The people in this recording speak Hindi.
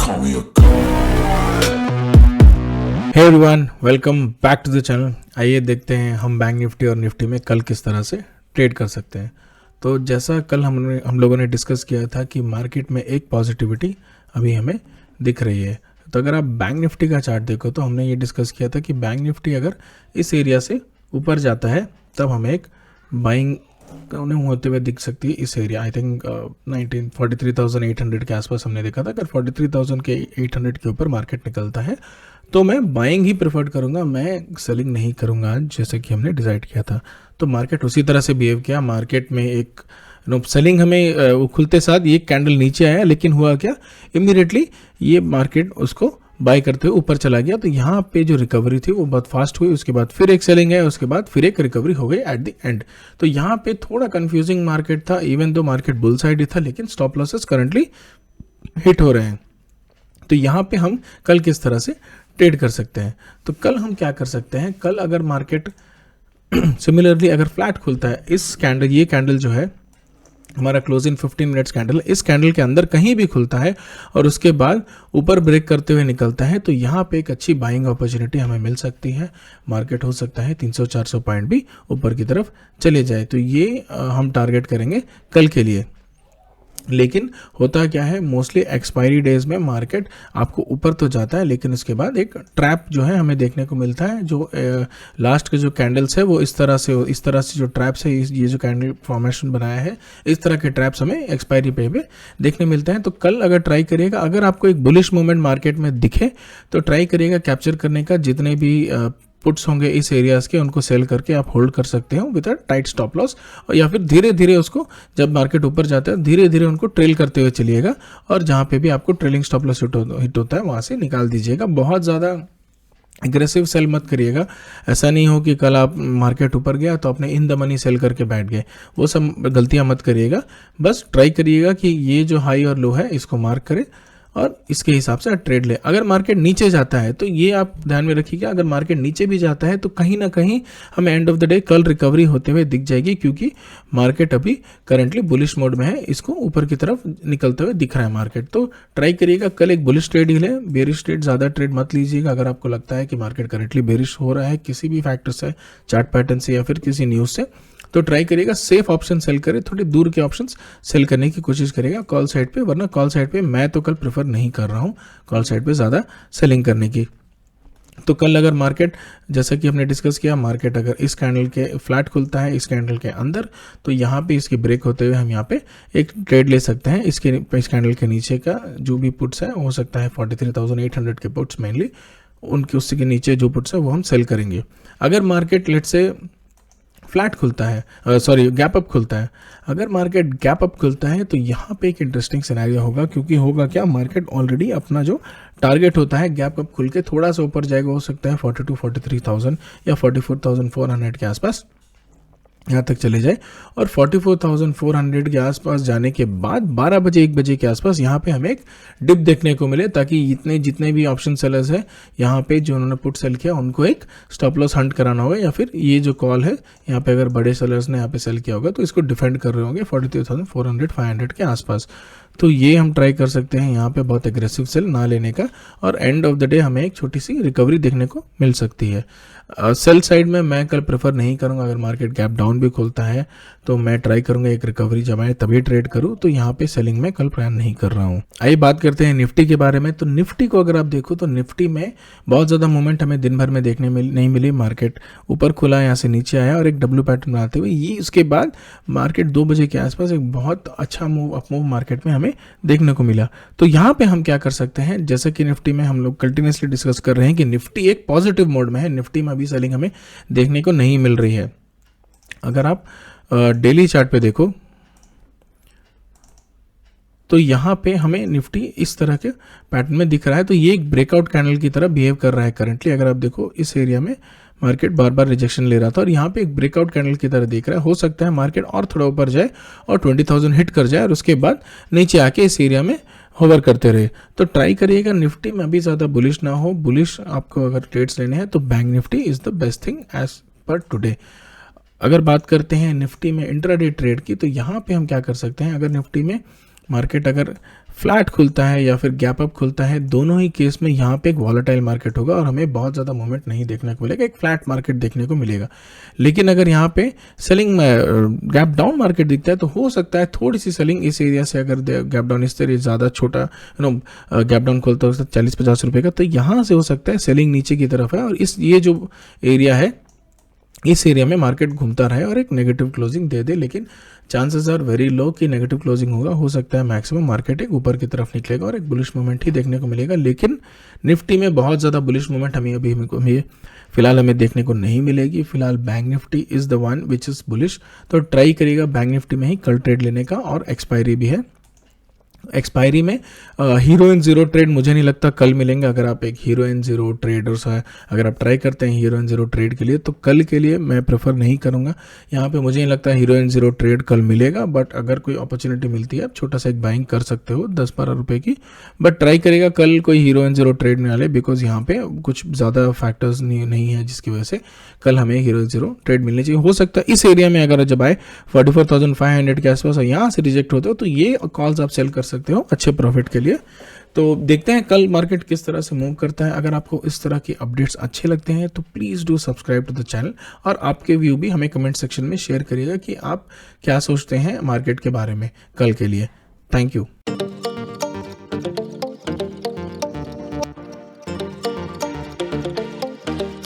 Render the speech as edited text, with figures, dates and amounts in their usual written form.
call me a god. Hey everyone, welcome back to the channel. आइए देखते हैं हम बैंक निफ्टी और निफ्टी में कल किस तरह से ट्रेड कर सकते हैं। तो जैसा कल हम लोगों ने डिस्कस किया था कि मार्केट में एक पॉजिटिविटी अभी हमें दिख रही है। तो अगर आप बैंक निफ्टी का चार्ट देखो तो हमने ये डिस्कस किया था कि बैंक निफ्टी अगर इस एरिया से ऊपर जाता है तब हमें एक बाइंग होते हुए दिख सकती है। इस एरिया आई थिंक 43,800 के आसपास हमने देखा था। अगर 43,000 के 800 के ऊपर मार्केट निकलता है तो मैं बाइंग ही प्रेफर करूंगा, मैं सेलिंग नहीं करूंगा जैसे कि हमने डिसाइड किया था। तो मार्केट उसी तरह से बिहेव किया। मार्केट में एक सेलिंग हमें खुलते साथ ये कैंडल नीचे आया, लेकिन हुआ क्या, इमीडिएटली ये मार्केट उसको बाय करते हुए ऊपर चला गया। तो यहाँ पे जो रिकवरी थी वो बहुत फास्ट हुई, उसके बाद फिर एक सेलिंग है, उसके बाद फिर एक रिकवरी हो गई एट द एंड। तो यहाँ पे थोड़ा कंफ्यूजिंग मार्केट था, इवन दो मार्केट बुल साइड ही था, लेकिन स्टॉप लॉसेस करंटली हिट हो रहे हैं। तो यहाँ पे हम कल किस तरह से ट्रेड कर सकते हैं। तो कल हम क्या कर सकते हैं, कल अगर मार्केट सिमिलरली अगर फ्लैट खुलता है, इस कैंडल, ये कैंडल जो है हमारा क्लोज इन 15 मिनट्स कैंडल, इस कैंडल के अंदर कहीं भी खुलता है और उसके बाद ऊपर ब्रेक करते हुए निकलता है, तो यहाँ पे एक अच्छी बाइंग अपॉर्चुनिटी हमें मिल सकती है। मार्केट हो सकता है 300-400 पॉइंट भी ऊपर की तरफ चले जाए। तो ये हम टारगेट करेंगे कल के लिए। लेकिन होता क्या है, मोस्टली एक्सपायरी डेज में मार्केट आपको ऊपर तो जाता है, लेकिन उसके बाद एक ट्रैप जो है हमें देखने को मिलता है। जो लास्ट के जो कैंडल्स है वो इस तरह से जो ट्रैप्स है, ये जो कैंडल फॉर्मेशन बनाया है, इस तरह के ट्रैप्स हमें एक्सपायरी पे देखने मिलते हैं। तो कल अगर ट्राई करिएगा, अगर आपको एक बुलिश मूवमेंट मार्केट में दिखे तो ट्राई करिएगा कैप्चर करने का। जितने भी पुट्स होंगे इस एरियाज के, उनको सेल करके आप होल्ड कर सकते हो with a tight stop loss, और या फिर धीरे धीरे उसको, जब मार्केट ऊपर जाता है धीरे धीरे उनको ट्रेल करते हुए चलिएगा, और जहाँ पे भी आपको ट्रेलिंग स्टॉप लॉस हिट होता है वहाँ से निकाल दीजिएगा। बहुत ज़्यादा एग्रेसिव सेल मत करिएगा। ऐसा नहीं हो कि कल आप मार्केट ऊपर गया तो आपने इन द मनी सेल करके बैठ गए, वो सब गलतियाँ मत करिएगा। बस ट्राई करिएगा कि ये जो हाई और लो है इसको मार्क करें और इसके हिसाब से ट्रेड ले। अगर मार्केट नीचे जाता है तो ये आप ध्यान में रखिएगा, अगर मार्केट नीचे भी जाता है तो कहीं ना कहीं हमें एंड ऑफ द डे कल रिकवरी होते हुए दिख जाएगी, क्योंकि मार्केट अभी करंटली बुलिश मोड में है, इसको ऊपर की तरफ निकलते हुए दिख रहा है मार्केट। तो ट्राई करिएगा कल एक बुलिश ट्रेड ही ले, बेरिश ट्रेड ज़्यादा ट्रेड मत लीजिएगा। अगर आपको लगता है कि मार्केट करंटली बेरिश हो रहा है किसी भी फैक्टर से, चार्ट पैटर्न से या फिर किसी न्यूज़ से, तो ट्राई करिएगा सेफ ऑप्शन सेल करें, थोड़ी दूर के ऑप्शंस सेल करने की कोशिश करेगा कॉल साइड पे। वरना कॉल साइड पे मैं तो कल प्रेफर नहीं कर रहा हूँ कॉल साइड पे ज़्यादा सेलिंग करने की। तो कल अगर मार्केट, जैसा कि हमने डिस्कस किया, मार्केट अगर इस कैंडल के फ्लैट खुलता है इस कैंडल के अंदर, तो यहाँ पे इसके ब्रेक होते हुए हम यहाँ पे एक ट्रेड ले सकते हैं। इस कैंडल के नीचे का जो भी पुट्स है, हो सकता है 43,800 के पुट्स मेनली, उनके उसके नीचे जो पुट्स है वो हम सेल करेंगे। अगर मार्केट लेट से फ्लैट खुलता है, गैप अप खुलता है, अगर मार्केट गैप अप खुलता है तो यहाँ पे एक इंटरेस्टिंग सिनेरियो होगा, क्योंकि होगा क्या, मार्केट ऑलरेडी अपना जो टारगेट होता है गैप अप खुल के थोड़ा सा ऊपर जाएगा, हो सकता है 42-43,000 या 44,400 के आसपास यहाँ तक चले जाए, और 44,400 के आसपास जाने के बाद 12 बजे 1 बजे के आसपास यहाँ पे हमें एक डिप देखने को मिले, ताकि जितने भी ऑप्शन सेलर्स है यहाँ पे जो उन्होंने पुट सेल किया उनको एक स्टॉप लॉस हंट कराना होगा, या फिर ये जो कॉल है यहाँ पे अगर बड़े सेलर्स ने यहाँ पे सेल किया होगा तो इसको डिफेंड कर रहे होंगे 43,400-500 के आसपास। तो ये हम ट्राई कर सकते हैं यहाँ पे बहुत एग्रेसिव सेल ना लेने का, और एंड ऑफ द डे हमें एक छोटी सी रिकवरी देखने को मिल सकती है। सेल साइड में मैं कल प्रेफर नहीं करूँगा। अगर मार्केट गैप डाउन भी खुलता है तो मैं ट्राई करूँगा एक रिकवरी जब आए तभी ट्रेड करूँ, तो यहाँ पे सेलिंग में कल प्लान नहीं कर रहा हूँ। आइए बात करते हैं निफ्टी के बारे में। तो निफ्टी को अगर आप देखो तो निफ्टी में बहुत ज़्यादा मूवमेंट हमें दिन भर में देखने नहीं मिली। मार्केट ऊपर खुला, यहाँ से नीचे आया और एक डब्ल्यू पैटर्न बनाते हुए ये, उसके बाद मार्केट 2 बजे के आसपास एक बहुत अच्छा अप मूव मार्केट में हमें देखने को मिला। तो यहाँ पे हम क्या कर सकते हैं, जैसा कि निफ्टी में हम लोग कंटिन्यूसली डिस्कस कर रहे हैं कि निफ्टी एक पॉजिटिव मोड में है, निफ्टी में अभी सेलिंग हमें देखने को नहीं मिल रही है। अगर आप डेली चार्ट पे देखो तो यहाँ पे हमें निफ्टी इस तरह के पैटर्न में दिख रहा है। तो ये एक ब्रेकआउट कैंडल की तरह बिहेव कर रहा है करंटली। अगर आप देखो इस एरिया में मार्केट बार बार रिजेक्शन ले रहा था और यहाँ पे एक ब्रेकआउट कैंडल की तरह दिख रहा है। हो सकता है मार्केट और थोड़ा ऊपर जाए और 20,000 हिट कर जाए और उसके बाद नीचे आके इस एरिया में होवर करते रहे। तो ट्राई करिएगा निफ्टी में अभी ज़्यादा बुलिश ना हो। बुलिश आपको अगर ट्रेड्स लेने हैं तो bank Nifty is the best thing as per today. अगर बात करते हैं निफ्टी में इंट्राडे ट्रेड की, तो यहाँ पे हम क्या कर सकते हैं, अगर निफ्टी में मार्केट अगर फ्लैट खुलता है या फिर गैप अप खुलता है, दोनों ही केस में यहाँ पे एक वॉलेटाइल मार्केट होगा और हमें बहुत ज़्यादा मूवमेंट नहीं देखने को मिलेगा, एक फ्लैट मार्केट देखने को मिलेगा। लेकिन अगर यहाँ पे सेलिंग गैप डाउन मार्केट दिखता है तो हो सकता है थोड़ी सी सेलिंग इस एरिया से, अगर गैप डाउन इस तरह ज़्यादा छोटा गैप डाउन खुलता है 40-50 रुपये का, तो यहाँ से हो सकता है सेलिंग नीचे की तरफ है और ये जो एरिया है इस एरिया में मार्केट घूमता रहे और एक नेगेटिव क्लोजिंग दे दे। लेकिन चांसेस आर वेरी लो कि नेगेटिव क्लोजिंग होगा। हो सकता है मैक्सिमम मार्केट एक ऊपर की तरफ निकलेगा और एक बुलिश मूवमेंट ही देखने को मिलेगा। लेकिन निफ्टी में बहुत ज़्यादा बुलिश मूवमेंट हमें फिलहाल हमें देखने को नहीं मिलेगी। फिलहाल bank Nifty is the one which is bullish, तो ट्राई करिएगा बैंक निफ्टी में ही कल ट्रेड लेने का। और एक्सपायरी भी है, एक्सपायरी में हीरो इन जीरो ट्रेड मुझे नहीं लगता कल मिलेंगे। अगर आप एक हीरो इन जीरो ट्रेडर्स है, अगर आप ट्राई करते हैं हीरो इन जीरो ट्रेड के लिए, तो कल के लिए मैं प्रेफर नहीं करूंगा। यहाँ पे मुझे नहीं लगता हीरो इन जीरो ट्रेड कल मिलेगा, बट अगर कोई अपॉर्चुनिटी मिलती है आप छोटा सा एक बाइंग कर सकते हो 10-12 रुपये की, बट ट्राई करेगा कल कोई हीरो इन जीरो ट्रेड नहीं डाले, बिकॉज यहाँ पे कुछ ज़्यादा फैक्टर्स नहीं है जिसकी वजह से कल हमें हीरो इन जीरो ट्रेड मिलनी चाहिए। हो सकता है इस एरिया में अगर जब आए 44,500 के आसपास और यहाँ से रिजेक्ट होते हो तो ये कॉल्स आप सेल कर सकते हो अच्छे प्रॉफिट के लिए। तो देखते हैं कल मार्केट किस तरह से मूव करता है। अगर आपको इस तरह की अपडेट्स अच्छे लगते हैं तो please do subscribe to the channel, और आपके व्यू भी हमें कमेंट सेक्शन में शेयर करिएगा कि आप क्या सोचते हैं मार्केट के बारे में कल के लिए। Thank you.